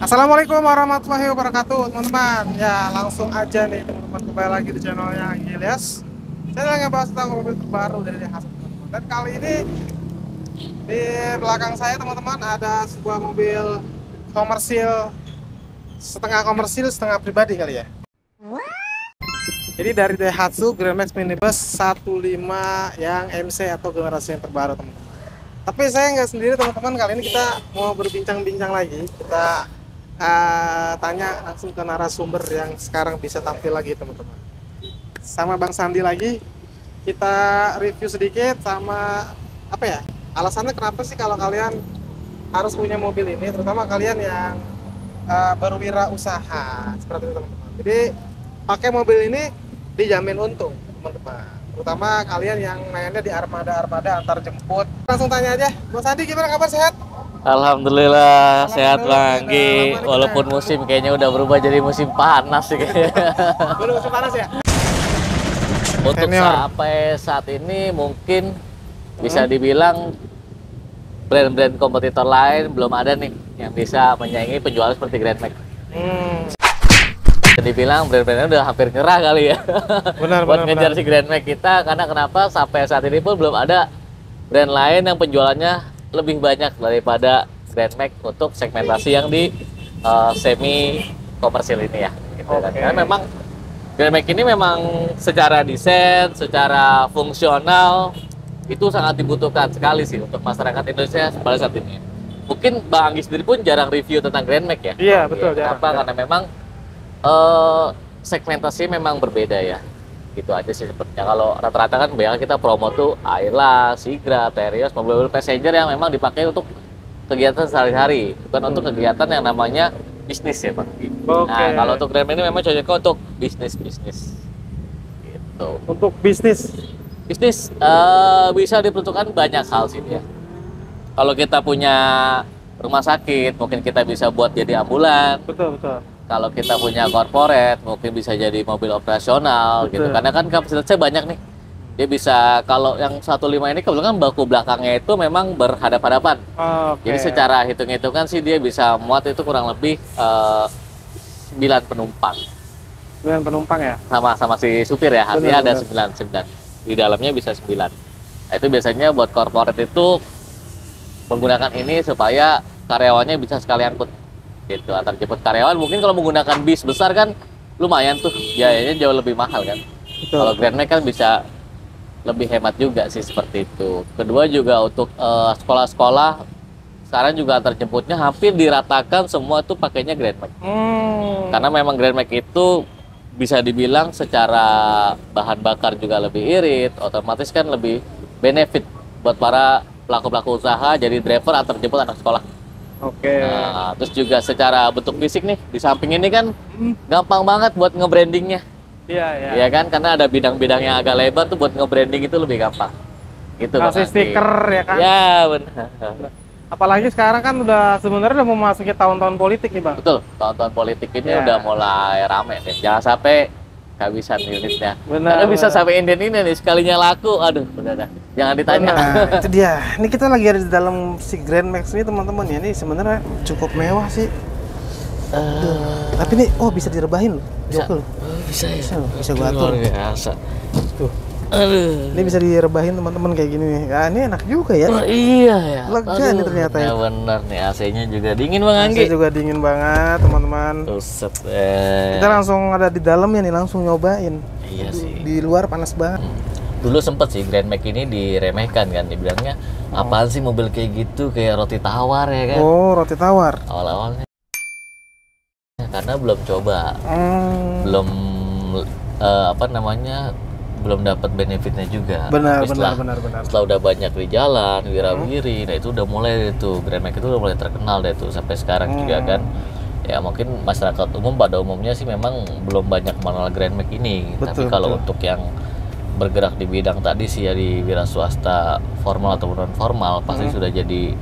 Assalamualaikum warahmatullahi wabarakatuh, teman-teman. Ya, langsung aja nih teman-teman, kembali lagi di channelnya Giles. Saya lagi ngebahas tentang mobil terbaru dari Daihatsu, teman-teman. Dan kali ini di belakang saya, teman-teman, ada sebuah mobil komersil, setengah komersil, setengah pribadi kali ya. Jadi dari Daihatsu Grand Max Minibus 15 yang MC atau generasi yang terbaru, teman-teman. Tapi saya nggak sendiri, teman-teman. Kali ini kita mau berbincang-bincang lagi. Kita tanya langsung ke narasumber yang sekarang bisa tampil lagi, teman-teman. Sama Bang Sandi lagi. Kita review sedikit sama apa ya? Alasannya kenapa sih kalau kalian harus punya mobil ini, terutama kalian yang berwirausaha seperti itu, teman-teman. Jadi pakai mobil ini dijamin untung, teman-teman. Terutama kalian yang mainnya di armada-armada antar jemput. Langsung tanya aja, Bang Sandi, gimana kabar, sehat? Alhamdulillah sehat Alhamdulillah, Bang Anggi. Walaupun musim kayaknya udah berubah jadi musim panas sih kayaknya. Belum musim panas ya? Untuk Senior. sampai saat ini mungkin bisa dibilang brand-brand kompetitor lain belum ada nih yang bisa menyaingi penjualan seperti Grand Max. Bisa dibilang brand-brandnya udah hampir nyerah kali ya. Benar, buat benar, ngejar benar. si Grand Max kita, karena kenapa sampai saat ini pun belum ada brand lain yang penjualannya lebih banyak daripada Grand Max untuk segmentasi yang di semi komersil ini ya. Gitu kan. Oke. Karena memang Grand Max ini memang secara desain, secara fungsional itu sangat dibutuhkan sekali sih untuk masyarakat Indonesia pada saat ini. Mungkin Bang Anggi sendiri pun jarang review tentang Grand Max ya. Iya, betul, Kenapa? jarang. Karena memang segmentasi memang berbeda ya. Gitu aja sih sepertinya. Kalau rata-rata kan banyak kita promo tuh Ayla, Sigra, Terios, mobil-mobil passenger yang memang dipakai untuk kegiatan sehari-hari, bukan untuk kegiatan yang namanya bisnis ya Bang. Oke. Nah, kalau untuk Grand Max ini memang cocoknya untuk bisnis-bisnis. Gitu. Untuk bisnis. Bisnis bisa diperuntukkan banyak hal sih ya. Kalau kita punya rumah sakit, mungkin kita bisa buat jadi ambulan. Betul, betul. Kalau kita punya corporate, mungkin bisa jadi mobil operasional gitu. Betul. Karena kan kapasitasnya banyak nih. Dia bisa, kalau yang 15 ini kebetulan baku belakangnya itu memang berhadap-hadapan. Oke. Jadi secara hitung-hitungan sih dia bisa muat itu kurang lebih 9 penumpang. Dengan penumpang ya. Sama si supir ya, artinya Benar, ada benar. 9. Di dalamnya bisa 9. Nah, itu biasanya buat corporate itu menggunakan ini supaya karyawannya bisa sekali angkut gitu, antar jemput karyawan. Mungkin kalau menggunakan bis besar kan lumayan tuh, biayanya jauh lebih mahal kan. Betul. Kalau Grand Max kan bisa lebih hemat juga sih seperti itu. Kedua juga untuk sekolah-sekolah sekarang juga antar jemputnya hampir diratakan semua tuh pakainya Grand Max. Karena memang Grand Max itu bisa dibilang secara bahan bakar juga lebih irit, otomatis kan lebih benefit buat para pelaku-pelaku usaha jadi driver antar jemput anak sekolah. Oke. Nah, terus juga secara bentuk fisik nih, di samping ini kan gampang banget buat nge-brandingnya. Iya, iya. Iya kan, karena ada bidang-bidang yang agak lebar tuh buat nge-branding itu lebih gampang. Gitu Bang Kasih Anggi. stiker ya kan. Ya, benar. Apalagi sekarang kan udah sebenarnya udah memasuki tahun-tahun politik nih, Bang. Betul, tahun-tahun politik ini Ya. udah mulai rame nih. Jangan sampai kehabisan unitnya. Benar, Karena bisa benar. sampai inden ini nih, sekalinya laku, aduh, udah dah. Jangan ditanya. Nah, itu dia. Ini kita lagi ada di dalam si Grand Max ini, teman-teman ya. Ini sebenarnya cukup mewah sih. Tapi ini bisa direbahin loh. Bisa. Jokul. Bisa ya. Bisa gua atur. Luar biasa. Tuh. Aduh. Ini bisa direbahin, teman-teman, kayak gini nih. Ya, ini enak juga ya. Oh, iya ya. Lega nih ternyata ya. Ya benar nih, AC-nya juga dingin Bang AC Anggi. juga dingin banget, teman-teman. Buset, Kita langsung ada di dalam ya nih, langsung nyobain. Iya sih. Di luar panas banget. Dulu sempet sih Grand Max ini diremehkan kan, dibilangnya apaan sih mobil kayak gitu, kayak roti tawar ya kan. Oh, roti tawar. Awal-awalnya karena belum coba, belum apa namanya, belum dapat benefitnya juga. Benar, Tapi benar. setelah udah banyak di jalan, wirawiri, nah itu udah mulai itu Grand Max itu udah mulai terkenal deh tuh sampai sekarang juga kan. Ya mungkin masyarakat umum pada umumnya sih memang belum banyak mengenal Grand Max ini. Tapi Betul, kalau betul. untuk yang bergerak di bidang tadi sih ya, di wira swasta formal atau non formal, pasti sudah jadi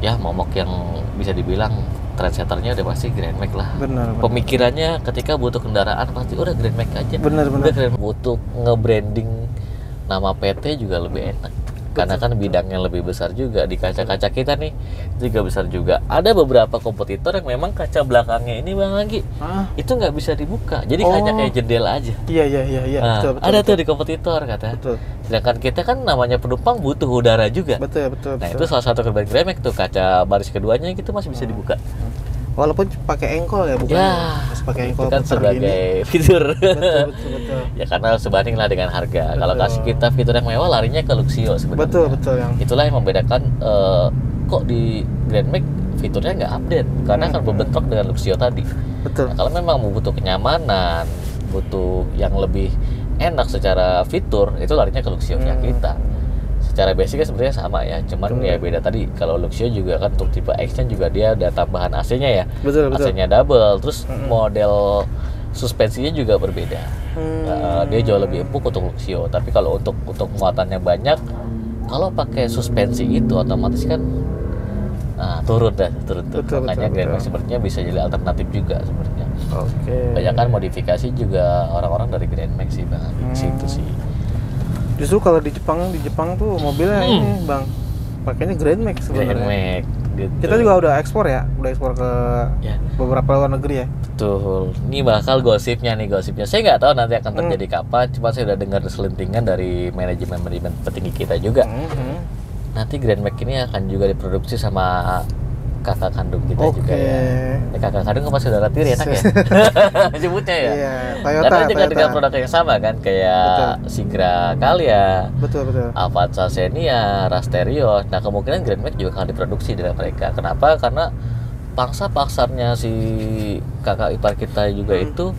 ya momok yang bisa dibilang trendsetternya udah pasti Grand Max lah. Benar. Pemikirannya ketika butuh kendaraan pasti udah Grand Max aja. Benar. Udah Grand Max. Butuh nge-branding nama PT juga lebih enak. karena kan bidangnya lebih besar juga. Di kaca-kaca kita nih juga besar juga. Ada beberapa kompetitor yang memang kaca belakangnya ini Bang Anggi itu nggak bisa dibuka, jadi hanya kayak jendela aja. Iya. Nah, Betul, ada tuh di kompetitor kata. Betul. Sedangkan kita kan namanya penumpang butuh udara juga. Betul. Nah itu salah satu kelebihan Grand Max tuh, kaca baris keduanya itu masih bisa dibuka. Walaupun pakai engkol ya, bukan? Ya, Masih pakai itu engkol kan putar sebagai gini. fitur. Betul. Ya karena sebanding lah dengan harga. Kalau Betul. kasih kita fitur yang mewah, larinya ke Luxio sebenarnya. Betul yang. Itulah yang membedakan kok di Grand Max fiturnya nggak update, karena akan berbentrok dengan Luxio tadi. Betul. Nah, kalau memang butuh kenyamanan, butuh yang lebih enak secara fitur, itu larinya ke Luxio-nya kita. Secara basicnya sebenarnya sama ya, cuman ya beda tadi. Kalau Luxio juga kan untuk tipe X-nya juga dia ada tambahan AC-nya ya. Betul. AC-nya double, terus model suspensinya juga berbeda. Dia jauh lebih empuk untuk Luxio, tapi kalau untuk muatannya banyak, kalau pakai suspensi itu otomatis kan turun tuh. Makanya Grand Max sepertinya bisa jadi alternatif juga sebenarnya. Banyak kan modifikasi juga orang-orang dari Grand Max sih Bang, situ sih. Justru kalau di Jepang tuh mobilnya ini Bang, pakainya Grand Max sebenarnya. Grand Max gitu. Kita juga udah ekspor ke beberapa luar negeri ya. Betul. Ini bakal gosipnya. Saya nggak tahu nanti akan terjadi kapan, cuma saya udah dengar selentingan dari manajemen petinggi kita juga. Nanti Grand Max ini akan juga diproduksi sama kakak kandung kita juga ya. Kakak kandung apa saudara tiri enak ya? Sebutnya ya. Iya, Toyota. Karena juga dengan produk yang sama kan, kayak Sigra Calya, betul. Avanza Xenia, Rasterio. Nah kemungkinan Grand Max juga akan diproduksi dengan mereka. Kenapa? Karena pangsa pasarnya si kakak ipar kita juga itu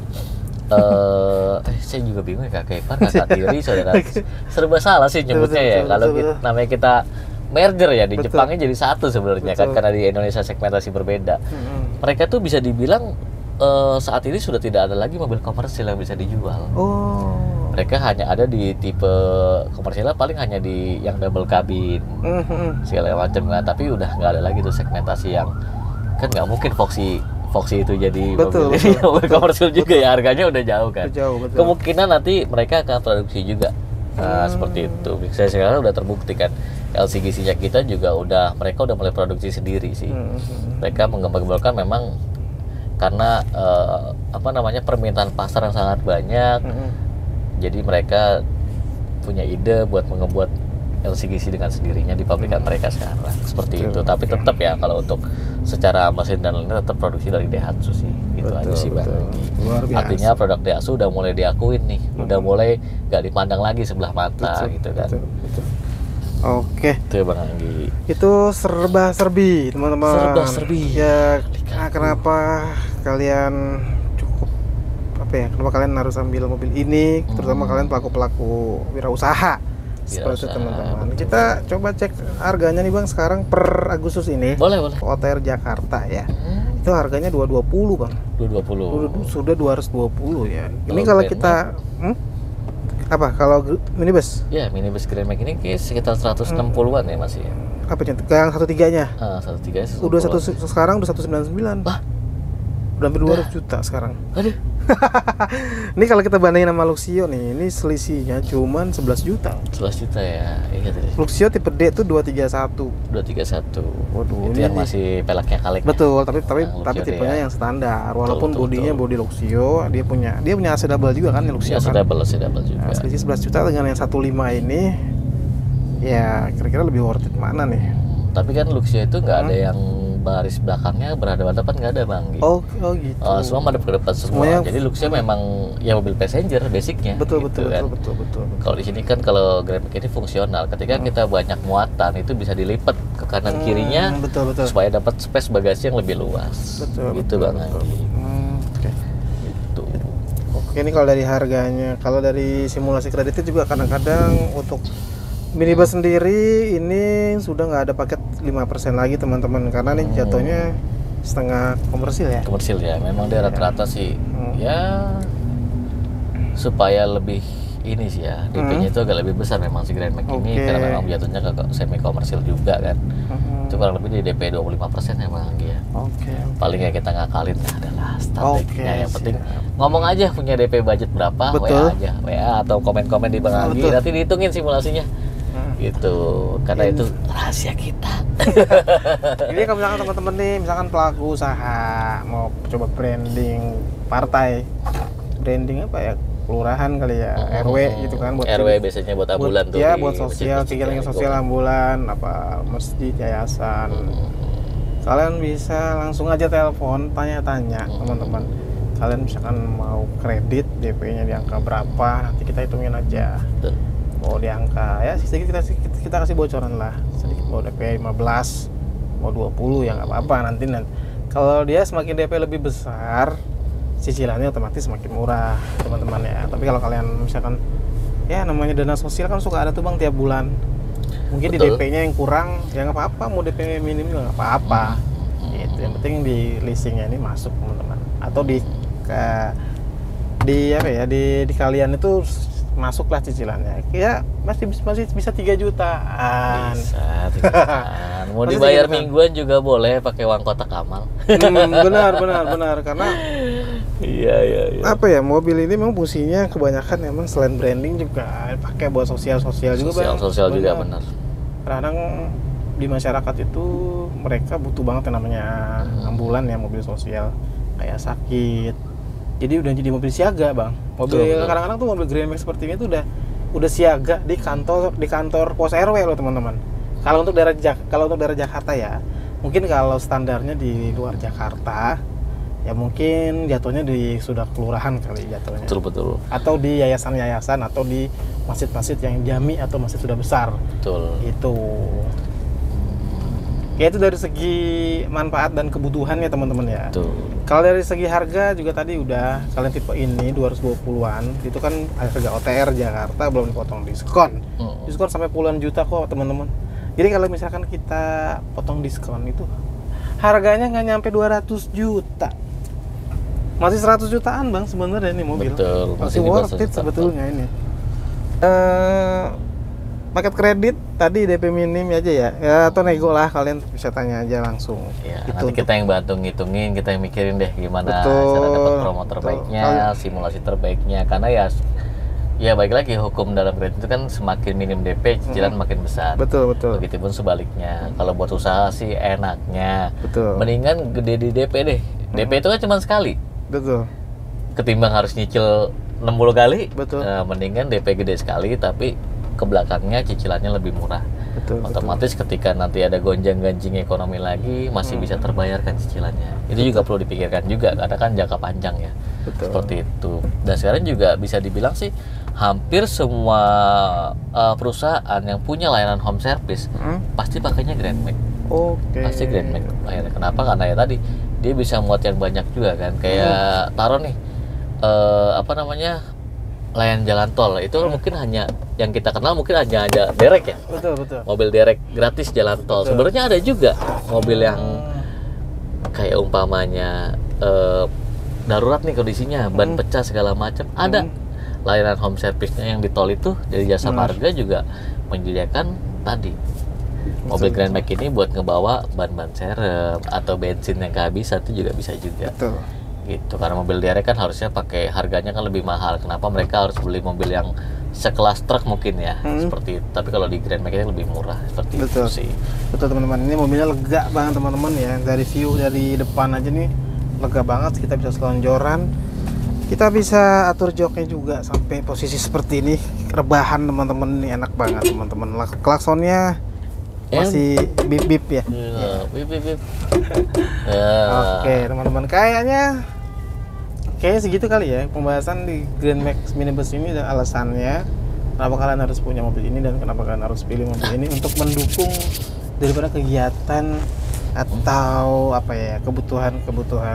saya juga bingung ya, kakak ipar, kakak tiri, saudara. Serba salah sih nyebutnya ya. Kalau namanya kita merger ya, di Jepangnya jadi satu sebenarnya kan, karena di Indonesia segmentasi berbeda. Mereka tuh bisa dibilang saat ini sudah tidak ada lagi mobil komersil yang bisa dijual. Mereka hanya ada di tipe komersilnya, paling hanya di yang double cabin segala macam lah. Tapi udah nggak ada lagi tuh segmentasi yang kan nggak mungkin Foxy itu jadi mobil komersil juga ya, harganya udah jauh kan. Kemungkinan nanti mereka akan produksi juga. Seperti itu. Saya sekarang udah terbukti kan, LCGC-nya kita juga mereka udah mulai produksi sendiri sih. Mereka menggembang-gembangkan memang karena permintaan pasar yang sangat banyak. Jadi mereka punya ide buat membuat LCGC dengan sendirinya di pabrikan mereka sekarang. Seperti itu. Tapi tetap ya kalau untuk secara mesin dan lainnya tetap produksi dari Daihatsu sih. Gitu aja sih Bang. Artinya produk Daihatsu udah mulai diakuin nih, udah mulai nggak dipandang lagi sebelah mata gitu kan. Oke. Itu ya Bang Anggi. Itu serba-serbi teman-teman. Serba-serbi. Ya kenapa kalian kenapa kalian harus ambil mobil ini, terutama kalian pelaku wirausaha. Seperti itu teman-teman. Kita coba cek harganya nih Bang sekarang per Agustus ini. Boleh. OTR Jakarta ya. Itu harganya 220 Bang. 220. Sudah 220 ya. Ini kalau kita kalau minibus? Ya, minibus Grand Max ini sekitar 160-an ya masih. Apa itu? Yang 1.3-nya? 1.3 udah sekarang udah 199. Wah. Udah hampir 200 juta sekarang. Aduh. Ini kalau kita bandingin sama Luxio nih, ini selisihnya cuman 11 juta. 11 juta ya. Iya tadi. Luxio tipe D itu 231. 231. Waduh, itu yang masih peleknya kaleng. Betul, tapi tipenya ya. Yang standar. Walaupun bodinya body Luxio, dia punya AC double juga kan Luxio AC kan. AC double juga. Nah, selisih 11 juta dengan yang 15 ini ya kira-kira lebih worth it mana nih? Tapi kan Luxio itu nggak ada yang baris belakangnya berhadapan-hadapan, nggak ada Bang. Gitu. Oh gitu. Semua madep ke depan semua. Jadi Luxio memang ya mobil passenger basicnya. Betul. Kalau di sini kan kalau Grand Max ini fungsional. Ketika kita banyak muatan itu bisa dilipat ke kanan kirinya. Betul. Supaya dapat space bagasi yang lebih luas. Gitu Bang. Oke. Gitu. Oke, ini kalau dari harganya, kalau dari simulasi kreditnya juga kadang-kadang untuk minibus sendiri ini sudah nggak ada paket 5% lagi teman-teman, karena ini jatuhnya setengah komersil ya. Komersil ya, memang dia rata-rata sih ya supaya lebih ini sih ya, DP-nya itu agak lebih besar memang si Grand Max ini, karena memang jatuhnya ke semi komersil juga kan. Itu kurang lebih di DP 25% ya Bang ya. Paling ya kita ngakalin adalah strateginya. Yang penting ngomong aja punya DP budget berapa, WA aja, WA atau komen-komen di Bang Anggi, nanti dihitungin simulasinya. gitu. Karena itu rahasia kita. Ini kalau misalkan teman-teman nih, misalkan pelaku usaha mau coba branding partai, branding apa ya, kelurahan kali ya, RW gitu kan, buat RW biasanya buat ambulan tuh. ya di buat sosial, masjid-masjid kegiatan ya, sosial ambulan, apa masjid, yayasan. Kalian bisa langsung aja telepon, tanya-tanya teman-teman. Kalian misalkan mau kredit, DP-nya di angka berapa, nanti kita hitungin aja. Betul. Mau di angka ya sedikit kita kasih bocoran lah, sedikit mau DP 15, mau 20 ya nggak apa-apa nanti. Kalau dia semakin DP lebih besar, cicilannya otomatis semakin murah teman-teman ya. Tapi kalau kalian misalkan ya namanya dana sosial kan suka ada tuh bang tiap bulan, mungkin di DP-nya yang kurang ya nggak apa-apa, mau DP minim juga nggak apa-apa. Itu yang penting di leasingnya ini masuk teman-teman, atau di apa ya, di kalian itu masuklah cicilannya ya, masih bisa 3 jutaan. Bisa 3 jutaan. Mau dibayar mingguan juga boleh pakai uang kotak amal. Benar karena iya. apa ya, mobil ini memang fungsinya kebanyakan memang selain branding juga pakai buat sosial juga bang. Sosial juga benar. Kadang di masyarakat itu mereka butuh banget yang namanya ambulan ya, mobil sosial kayak sakit. Jadi udah jadi mobil siaga bang. Mobil kadang-kadang tuh mobil Grand Max seperti ini tuh udah siaga di kantor pos RW loh teman-teman. Kalau untuk daerah Jakarta ya, mungkin kalau standarnya di luar Jakarta ya mungkin jatuhnya sudah kelurahan kali jatuhnya. Betul. Atau di yayasan-yayasan atau di masjid-masjid yang jami atau masjid sudah besar. Betul. Itu. Ya itu dari segi manfaat dan kebutuhan ya teman-teman ya. Betul. Kalau dari segi harga juga tadi udah, kalian tipe ini 220-an, itu kan harga OTR Jakarta belum dipotong diskon. Diskon sampai puluhan juta kok teman-teman. Jadi kalau misalkan kita potong diskon itu harganya nggak nyampe 200 juta. Masih 100 jutaan bang sebenarnya ini mobil. Betul. Masih worth it sebetulnya ini. Paket kredit tadi DP minim aja ya, atau nego lah, kalian bisa tanya aja langsung. Ya, itu nanti kita yang bantu ngitungin, kita yang mikirin deh gimana cara dapat promo terbaiknya, simulasi terbaiknya. Karena ya baik lagi hukum dalam kredit itu kan semakin minim DP cicilan makin besar. Betul. Begitupun sebaliknya. Kalau buat usaha sih enaknya. Betul. Mendingan gede di DP deh. DP itu kan cuma sekali. Betul. Ketimbang harus nyicil 60 kali. Betul. Mendingan DP gede sekali tapi ke belakangnya cicilannya lebih murah. Otomatis ketika nanti ada gonjang-ganjing ekonomi lagi masih bisa terbayarkan cicilannya. Itu juga perlu dipikirkan juga karena kan jangka panjang ya. Seperti itu. Dan sekarang juga bisa dibilang sih hampir semua perusahaan yang punya layanan home service pasti pakainya Grand Max. Pasti Grand Max. Kenapa? Karena ya tadi dia bisa muat yang banyak juga kan. Kayak taruh nih layanan jalan tol itu mungkin hanya yang kita kenal mungkin hanya ada derek ya. Betul. Mobil derek gratis jalan tol. Sebenarnya ada juga mobil yang kayak umpamanya darurat nih kondisinya, ban pecah segala macam. Ada layanan home service-nya yang di tol itu dari jasa marga juga menyediakan tadi. Mobil Grand Max ini buat ngebawa ban serep atau bensin yang kehabisan itu juga bisa juga. Betul. Gitu, karena mobil derek kan harusnya pakai harganya kan lebih mahal. Kenapa mereka harus beli mobil yang sekelas truk mungkin ya, seperti itu. Tapi kalau di Grand Max ini lebih murah seperti itu sih. Betul teman-teman, ini mobilnya lega banget teman-teman ya. Dari view dari depan aja nih lega banget, kita bisa selonjoran. Kita bisa atur joknya juga sampai posisi seperti ini. Rebahan teman-teman, ini enak banget teman-teman. Klaksonnya masih bip-bip ya. Bip. Oke teman-teman, kayaknya segitu kali ya pembahasan di Grand Max Minibus ini dan alasannya kenapa kalian harus punya mobil ini dan kenapa kalian harus pilih mobil ini untuk mendukung daripada kegiatan atau apa ya, kebutuhan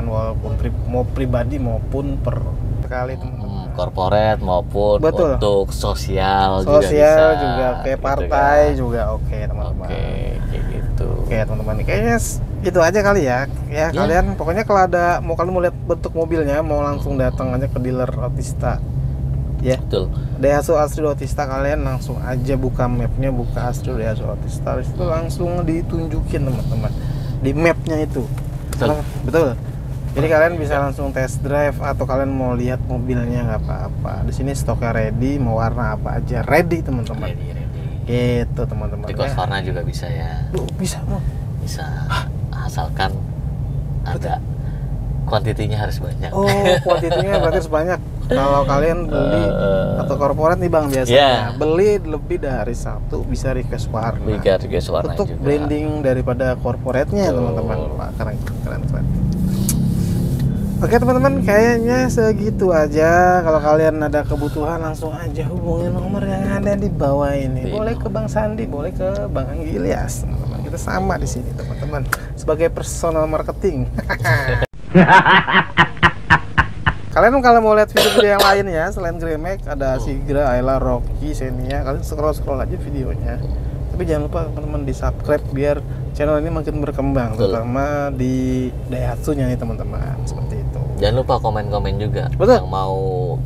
walaupun mau pribadi maupun per kali teman-teman, korporat maupun untuk sosial juga kayak partai gitu kan. Juga oke teman-teman. Kayak gitu. Oke teman-teman, kayaknya itu aja kali ya. Kalian pokoknya kalau kalian mau lihat bentuk mobilnya, mau langsung datang aja ke dealer Otista. Ya. Betul. Daihatsu Astro Otista, kalian langsung aja buka mapnya, buka Astro Daihatsu Otista, itu langsung ditunjukin teman-teman di mapnya itu. Betul. Jadi kalian bisa langsung test drive atau kalian mau lihat mobilnya nggak apa-apa. Di sini stoknya ready, mau warna apa aja ready teman-teman. Ready. Gitu teman-teman. Di Husqvarna juga bisa ya. Bisa mau. Bisa, asalkan ada kuantitinya harus banyak. Oh, kuantitinya berarti harus banyak. Kalau kalian beli atau korporat nih Bang biasanya beli lebih dari satu bisa request warna. Request warna untuk juga. branding daripada korporatnya teman-teman. Wah, keren. Oke teman-teman, kayaknya segitu aja. Kalau kalian ada kebutuhan langsung aja hubungi nomor yang ada di bawah ini. Boleh ke Bang Sandi, boleh ke Bang Anggi Ilyas, teman-teman. Kita sama di sini teman-teman sebagai personal marketing. Kalian kalau mau lihat video-video yang lain ya selain Gremek, ada Sigra, Ayla, Rocky, Xenia, kalian scroll aja videonya. Tapi jangan lupa teman-teman di subscribe biar channel ini makin berkembang, terutama di Daihatsu-nya nih teman-teman, seperti itu. Jangan lupa komen-komen juga. Betul. Yang mau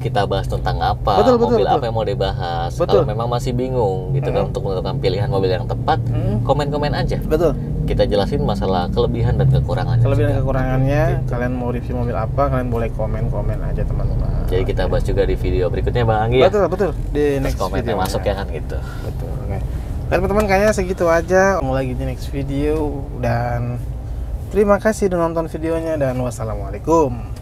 kita bahas tentang apa, mobil apa yang mau dibahas. Kalau memang masih bingung gitu kan untuk menentukan pilihan mobil yang tepat, komen-komen aja. Betul. Kita jelasin masalah kelebihan dan kekurangannya. Kelebihan dan kekurangannya, kalian mau review mobil apa, kalian boleh komen-komen aja teman-teman. Jadi kita bahas juga di video berikutnya Bang Anggi ya. Betul. Di next komennya video masuk ya kan gitu. Betul. Oke. Nah, teman-teman kayaknya segitu aja. Mau lagi di next video dan terima kasih udah nonton videonya dan wassalamualaikum.